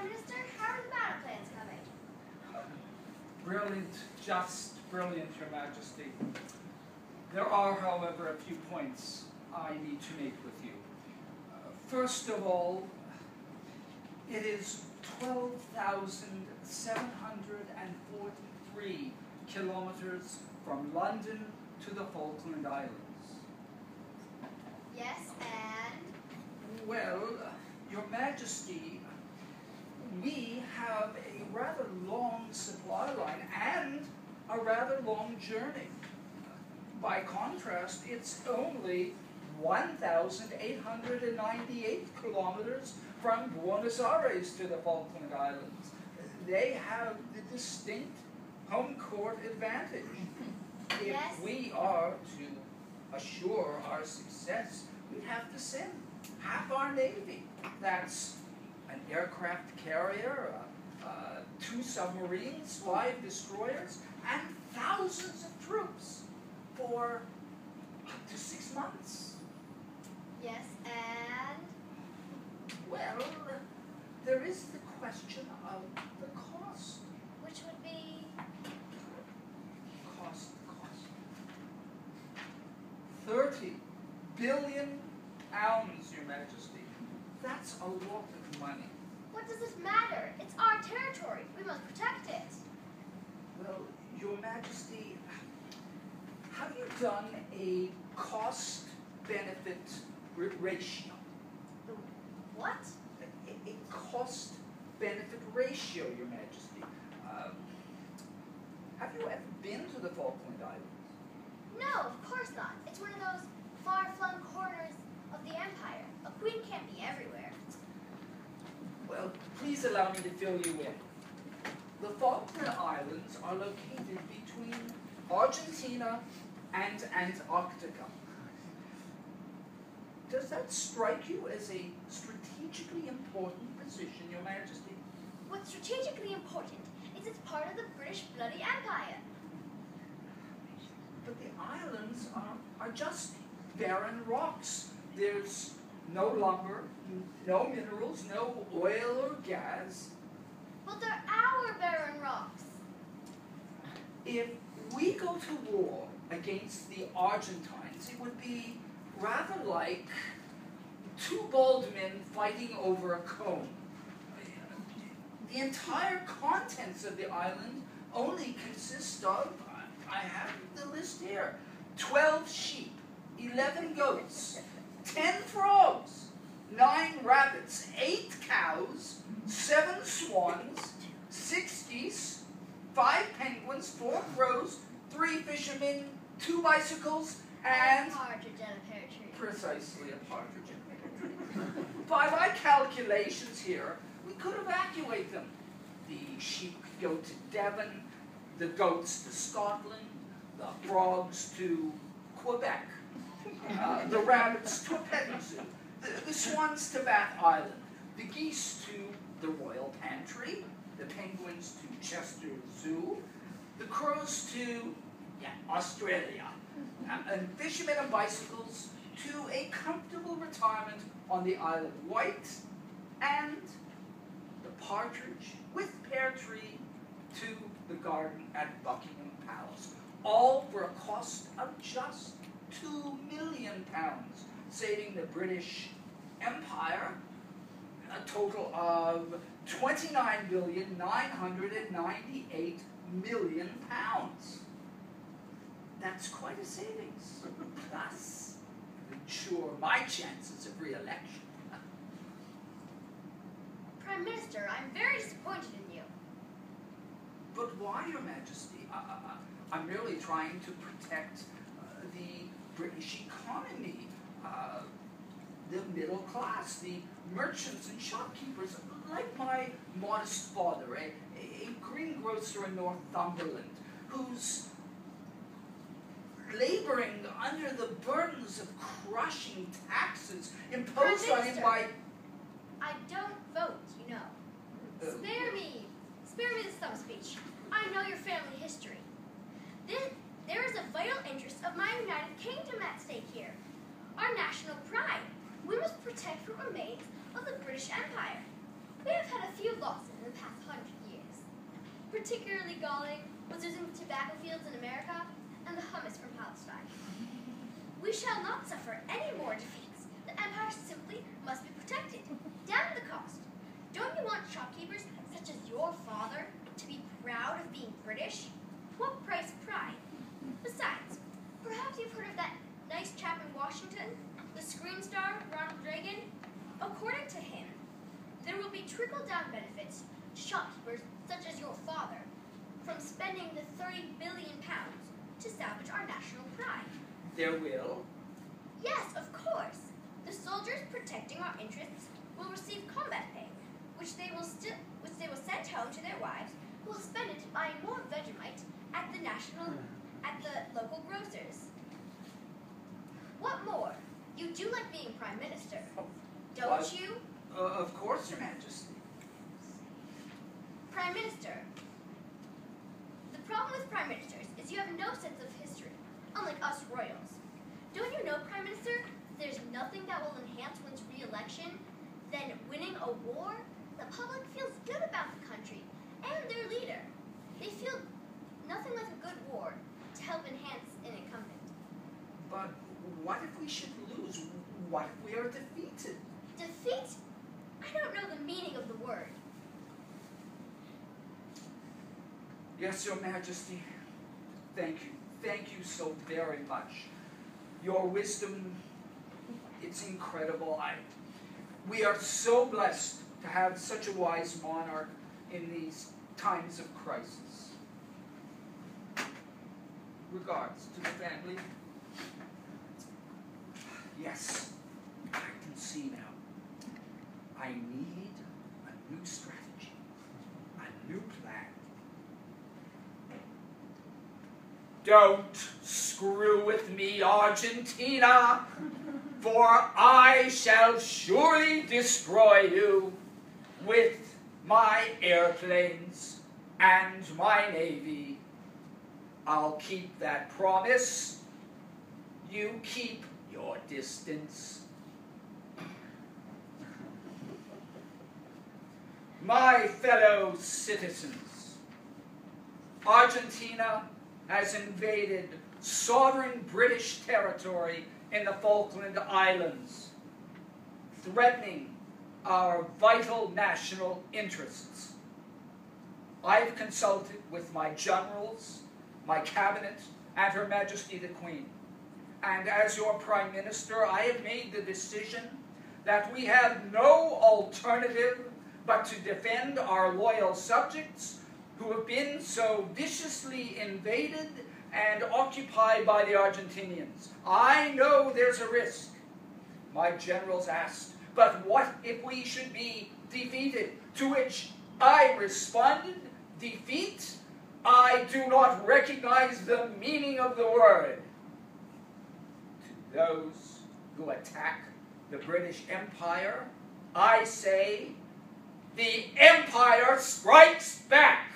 Minister. How are the battle plans coming? Brilliant, just brilliant, Your Majesty. There are, however, a few points I need to make with you. First of all, it is 12,743 kilometers from London to the Falkland Islands. Yes, and? Well, Your Majesty, we have a rather long supply line and a rather long journey. By contrast, it's only 1,898 kilometers from Buenos Aires to the Falkland Islands. They have the distinct home court advantage. Yes. If we are to assure our success, we'd have to send half our Navy. That's an aircraft carrier, 2 submarines, 5 destroyers, and thousands of troops for up to 6 months. Yes, and? Well, there is the question of the cost. Which would be? Cost. 30 billion pounds, Your Majesty. That's a lot of money. What does it matter? It's our territory. We must protect it. Well, Your Majesty, have you done a cost-benefit ratio? The what? A cost-benefit ratio, Your Majesty. Have you ever been to the Falkland Islands? No, of course not. It's one of those far-flung corners of the empire. A queen can't be everywhere. Well, please allow me to fill you in. The Falkland Islands are located between Argentina and Antarctica. Does that strike you as a strategically important position, Your Majesty? What's strategically important is it's part of the British Bloody Empire. But the islands are just barren rocks. There's no lumber, no minerals, no oil or gas. But they're our barren rocks. If we go to war against the Argentines, it would be rather like 2 bald men fighting over a comb. The entire contents of the island only consist of, I have the list here, 12 sheep, 11 goats, 10 frogs, 9 rabbits, 8 cows, 7 swans, 6 geese, 5 penguins, 4 crows, 3 fishermen, 2 bicycles, and a partridge and a pear tree. Precisely, a partridge and a pear tree. By my calculations here, we could evacuate them. The sheep could go to Devon, the goats to Scotland, the frogs to Quebec, the rabbits to a petting zoo, the swans to Bath Island, the geese to the Royal Pantry, the penguins to Chester Zoo, the crows to Australia, and fishermen and bicycles to a comfortable retirement on the Isle of Wight, and the partridge with pear tree to the garden at Buckingham Palace, all for a cost of just £2 million, saving the British Empire a total of £29,998,000,000. That's quite a savings. Plus, ensure my chances of re-election. Prime Minister, I'm very disappointed in you. But why, Your Majesty? I'm merely trying to protect the British economy, the middle class, the merchants and shopkeepers, like my modest father, a greengrocer in Northumberland, who's laboring under the burdens of crushing taxes imposed on him by... I don't vote, you know. Spare me the stump speech. I know your family history. There is a vital interest of my United Kingdom at stake here. Our national pride. We must protect what remains of the British Empire. We have had a few losses in the past 100 years. Particularly galling was losing the tobacco fields in America and the hummus from Palestine. We shall not suffer any more defeats. The empire simply must be protected, down to the cost. Don't you want shopkeepers such as your father to be proud of being British? What price pride? Besides, perhaps you've heard of that nice chap in Washington, the screen star, Ronald Reagan? According to him, there will be trickle-down benefits to shopkeepers such as your father from spending the £30 billion to salvage our national pride. There will? Yes, of course. The soldiers protecting our interests will receive combat pay, which they will send home to their wives, who will spend it buying more Vegemite at the local grocers. What more? You do like being Prime Minister, don't you? Of course, Your Majesty. Prime Minister. The problem with Prime Ministers is you have no sense of history, unlike us royals. Don't you know, Prime Minister, there's nothing that will enhance one's re-election than winning a war? The public feels good about the country and their leader. They feel nothing like a good war to help enhance an incumbent. But what if we should lose? What if we are defeated? Defeat? I don't know the meaning of the word. Yes, Your Majesty. Thank you. Thank you so very much. Your wisdom, it's incredible. We are so blessed to have such a wise monarch in these times of crisis. Regards to the family. Yes, I can see now. I need a new strategy, a new plan. Don't screw with me, Argentina, for I shall surely destroy you with my airplanes and my navy. I'll keep that promise. You keep your distance. My fellow citizens, Argentina has invaded sovereign British territory in the Falkland Islands, threatening our vital national interests. I've consulted with my generals, my cabinet, and Her Majesty the Queen. And as your Prime Minister, I have made the decision that we have no alternative but to defend our loyal subjects who have been so viciously invaded and occupied by the Argentinians. I know there's a risk. My generals asked, but what if we should be defeated? To which I responded, defeat? I do not recognize the meaning of the word. To those who attack the British Empire, I say, the Empire strikes back.